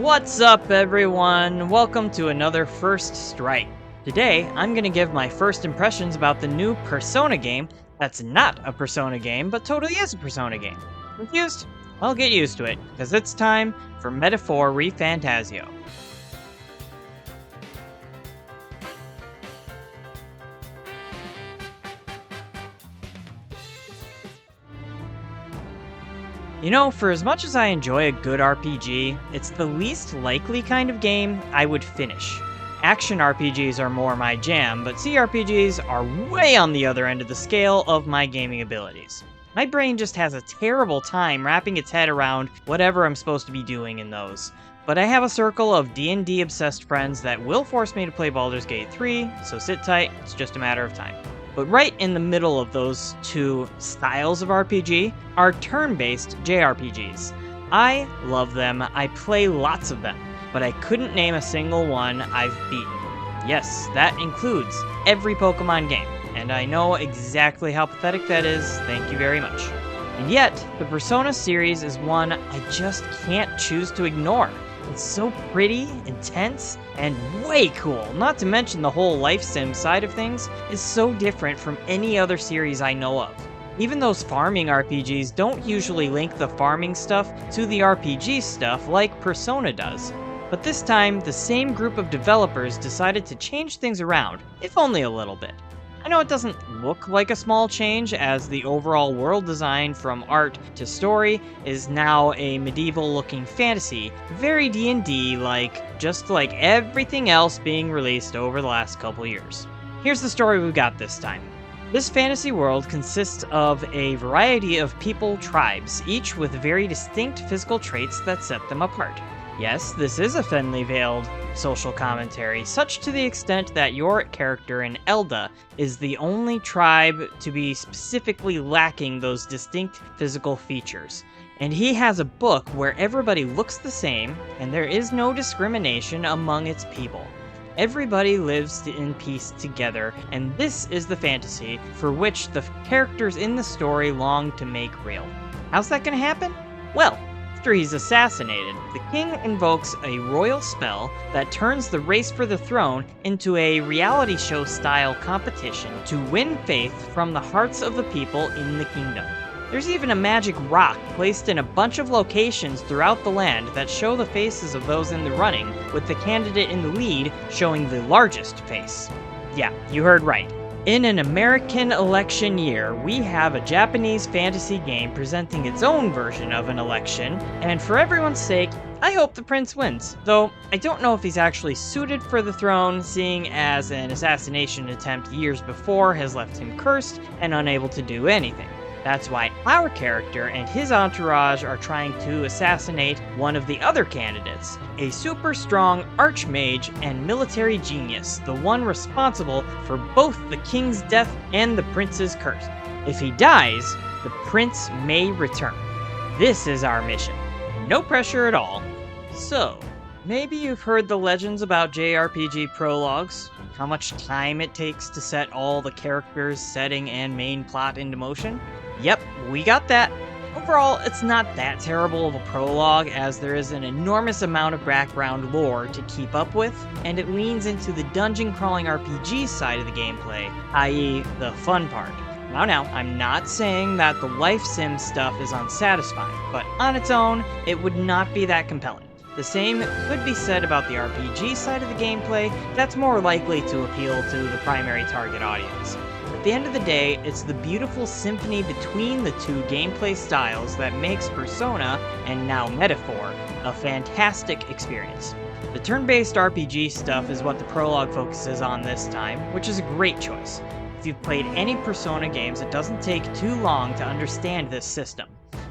What's up, everyone? Welcome to another First Strike. Today, I'm going to give my first impressions about the new Persona game that's not a Persona game, but totally is a Persona game. Confused? Well, get used to it, because it's time for Metaphor ReFantazio. You know, for as much as I enjoy a good RPG, it's the least likely kind of game I would finish. Action RPGs are more my jam, but CRPGs are way on the other end of the scale of my gaming abilities. My brain just has a terrible time wrapping its head around whatever I'm supposed to be doing in those. But I have a circle of D&D obsessed friends that will force me to play Baldur's Gate 3, so sit tight, it's just a matter of time. But right in the middle of those two styles of RPG are turn-based JRPGs. I love them, I play lots of them, but I couldn't name a single one I've beaten. Yes, that includes every Pokemon game, and I know exactly how pathetic that is, thank you very much. And yet, the Persona series is one I just can't choose to ignore. It's so pretty, intense, and way cool, not to mention the whole life sim side of things is so different from any other series I know of. Even those farming RPGs don't usually link the farming stuff to the RPG stuff like Persona does. But this time, the same group of developers decided to change things around, if only a little bit. I know it doesn't look like a small change, as the overall world design from art to story is now a medieval-looking fantasy, very D&D-like, just like everything else being released over the last couple years. Here's the story we've got this time. This fantasy world consists of a variety of people tribes, each with very distinct physical traits that set them apart. Yes, this is a thinly veiled social commentary, such to the extent that your character in Elda is the only tribe to be specifically lacking those distinct physical features. And he has a book where everybody looks the same, and there is no discrimination among its people. Everybody lives in peace together, and this is the fantasy for which the characters in the story long to make real. How's that gonna happen? Well, after he's assassinated, the king invokes a royal spell that turns the race for the throne into a reality show style competition to win faith from the hearts of the people in the kingdom. There's even a magic rock placed in a bunch of locations throughout the land that show the faces of those in the running, with the candidate in the lead showing the largest face. Yeah, you heard right. In an American election year, we have a Japanese fantasy game presenting its own version of an election, and for everyone's sake, I hope the prince wins, though I don't know if he's actually suited for the throne, seeing as an assassination attempt years before has left him cursed and unable to do anything. That's why our character and his entourage are trying to assassinate one of the other candidates, a super strong archmage and military genius, the one responsible for both the king's death and the prince's curse. If he dies, the prince may return. This is our mission. No pressure at all. So, maybe you've heard the legends about JRPG prologues, how much time it takes to set all the characters, setting, and main plot into motion. Yep, we got that. Overall, it's not that terrible of a prologue, as there is an enormous amount of background lore to keep up with, and it leans into the dungeon crawling RPG side of the gameplay, i.e. the fun part. Now, I'm not saying that the life sim stuff is unsatisfying, but on its own, it would not be that compelling. The same could be said about the RPG side of the gameplay, that's more likely to appeal to the primary target audience. At the end of the day, it's the beautiful symphony between the two gameplay styles that makes Persona, and now Metaphor, a fantastic experience. The turn-based RPG stuff is what the prologue focuses on this time, which is a great choice. If you've played any Persona games, it doesn't take too long to understand this system.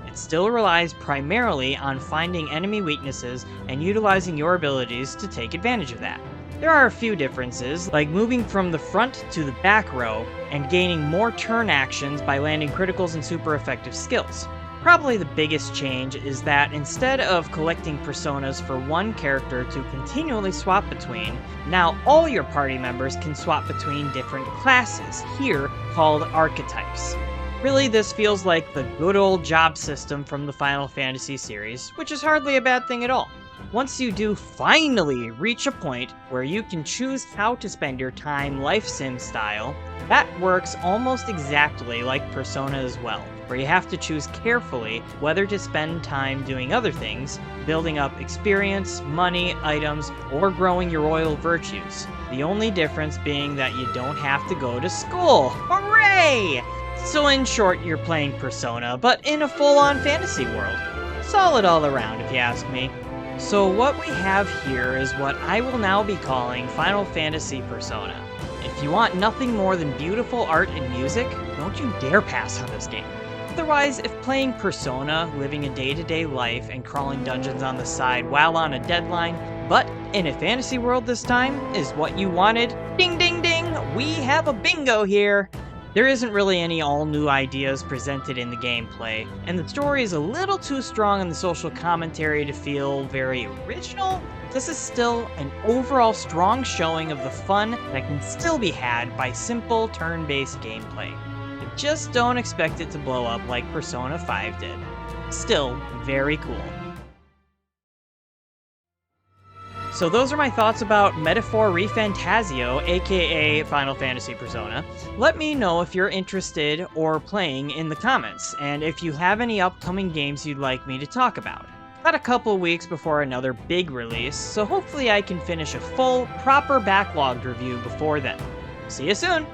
It still relies primarily on finding enemy weaknesses and utilizing your abilities to take advantage of that. There are a few differences, like moving from the front to the back row, and gaining more turn actions by landing criticals and super effective skills. Probably the biggest change is that instead of collecting personas for one character to continually swap between, now all your party members can swap between different classes, here called archetypes. Really, this feels like the good old job system from the Final Fantasy series, which is hardly a bad thing at all. Once you do finally reach a point where you can choose how to spend your time life sim style, that works almost exactly like Persona as well, where you have to choose carefully whether to spend time doing other things, building up experience, money, items, or growing your royal virtues. The only difference being that you don't have to go to school. Hooray! So in short, you're playing Persona, but in a full-on fantasy world. Solid all around, if you ask me. So what we have here is what I will now be calling Final Fantasy Persona. If you want nothing more than beautiful art and music, don't you dare pass on this game. Otherwise, if playing Persona, living a day-to-day life, and crawling dungeons on the side while on a deadline, but in a fantasy world this time, is what you wanted, ding ding ding, we have a bingo here! There isn't really any all-new ideas presented in the gameplay, and the story is a little too strong in the social commentary to feel very original. This is still an overall strong showing of the fun that can still be had by simple turn-based gameplay. But just don't expect it to blow up like Persona 5 did. Still very cool. So those are my thoughts about Metaphor ReFantazio, aka Final Fantasy Persona. Let me know if you're interested or playing in the comments, and if you have any upcoming games you'd like me to talk about. Got a couple weeks before another big release, so hopefully I can finish a full, proper backlogged review before then. See you soon!